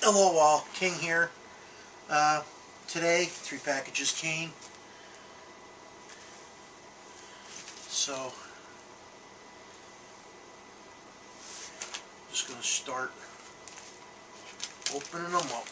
Hello all, King here. Today, 3 packages came. So, just going to start opening them up.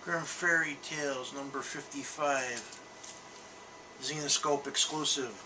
Grimm Fairy Tales number 55. Zenescope exclusive.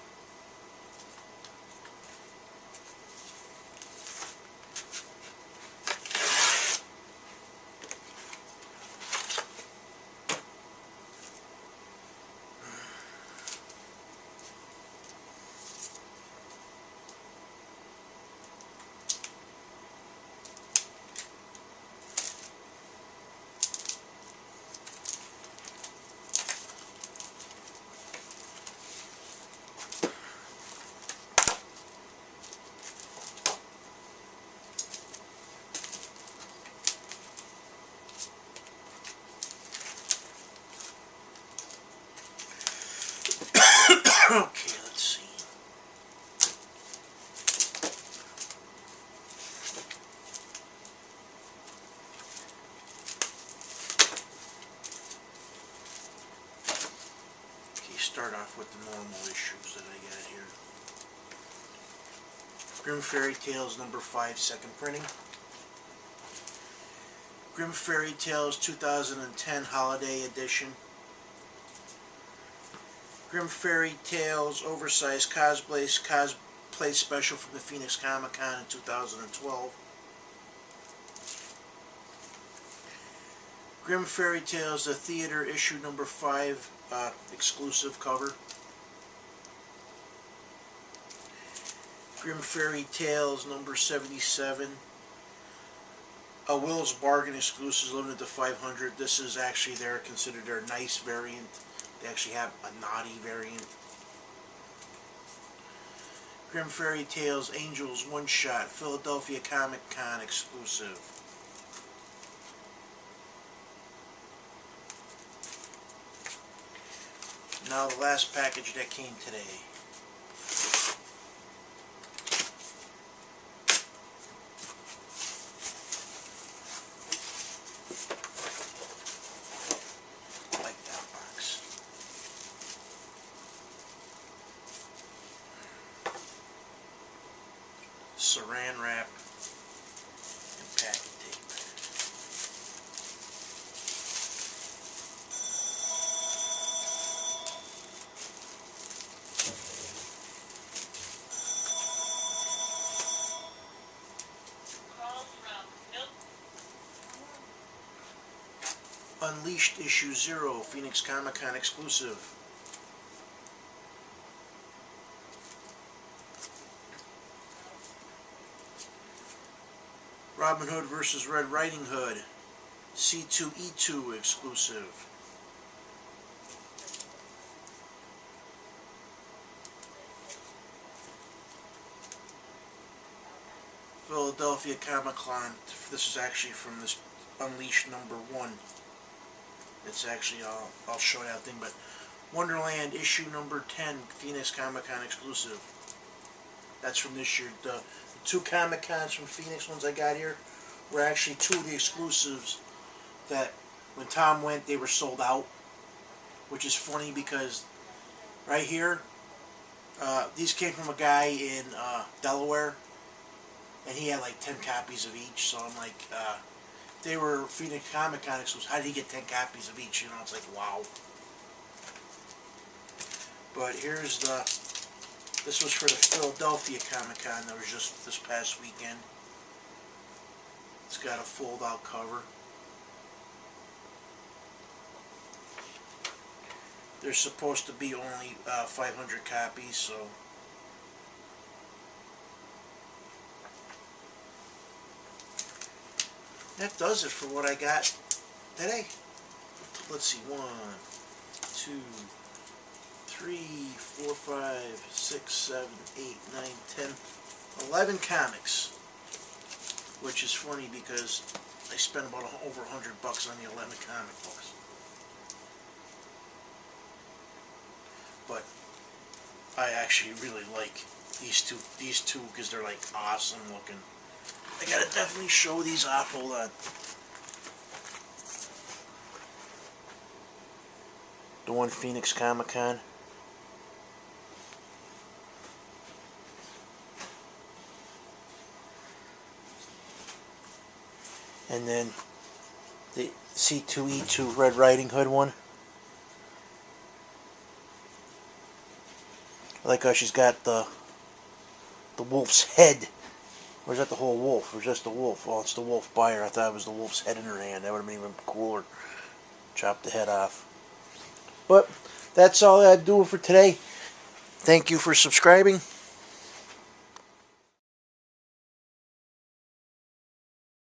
Okay, let's see. Okay, start off with the normal issues that I got here. Grimm Fairy Tales number 5, second printing. Grimm Fairy Tales 2010 Holiday Edition. Grimm Fairy Tales Oversized Cosplay Special from the Phoenix Comic Con in 2012. Grimm Fairy Tales The Theater issue number 5 exclusive cover. Grimm Fairy Tales number 77. A Will's Bargain exclusive limited to 500. This is actually considered their nice variant. They actually have a naughty variant. Grimm Fairy Tales Angels One Shot Philadelphia Comic Con exclusive. Now the last package that came today. Saran wrap and packing tape. Unleashed issue 0, Phoenix Comic Con exclusive. Robin Hood vs. Red Riding Hood, C2E2 exclusive. Philadelphia Comic Con. This is actually from this Unleashed number 1. It's actually, I'll show that thing, but Wonderland issue number 10, Phoenix Comic Con exclusive. That's from this year. The 2 Comic Cons from Phoenix ones I got here were actually 2 of the exclusives that when Tom went they were sold out, which is funny because right here these came from a guy in Delaware and he had like 10 copies of each, so I'm like they were Phoenix Comic Con exclusives. How did he get 10 copies of each? You know, it's like wow. But here's this was for the Philadelphia Comic Con that was just this past weekend. It's got a fold-out cover. There's supposed to be only 500 copies, so that does it for what I got today. Let's see, 1, 2, 3, 4, 5, 6, 7, 8, 9, 10, 11 comics. Which is funny because I spent about over $100 on the 11 comic books. But I actually really like these two because they're like awesome looking. I gotta definitely show these off. Hold on. The one Phoenix Comic Con. And then the C2E2 Red Riding Hood one. I like how she's got the wolf's head. Or is that the whole wolf? Or just the wolf? Well, it's the wolf by her. I thought it was the wolf's head in her hand. That would have been even cooler. Chop the head off. But that's all I do for today. Thank you for subscribing.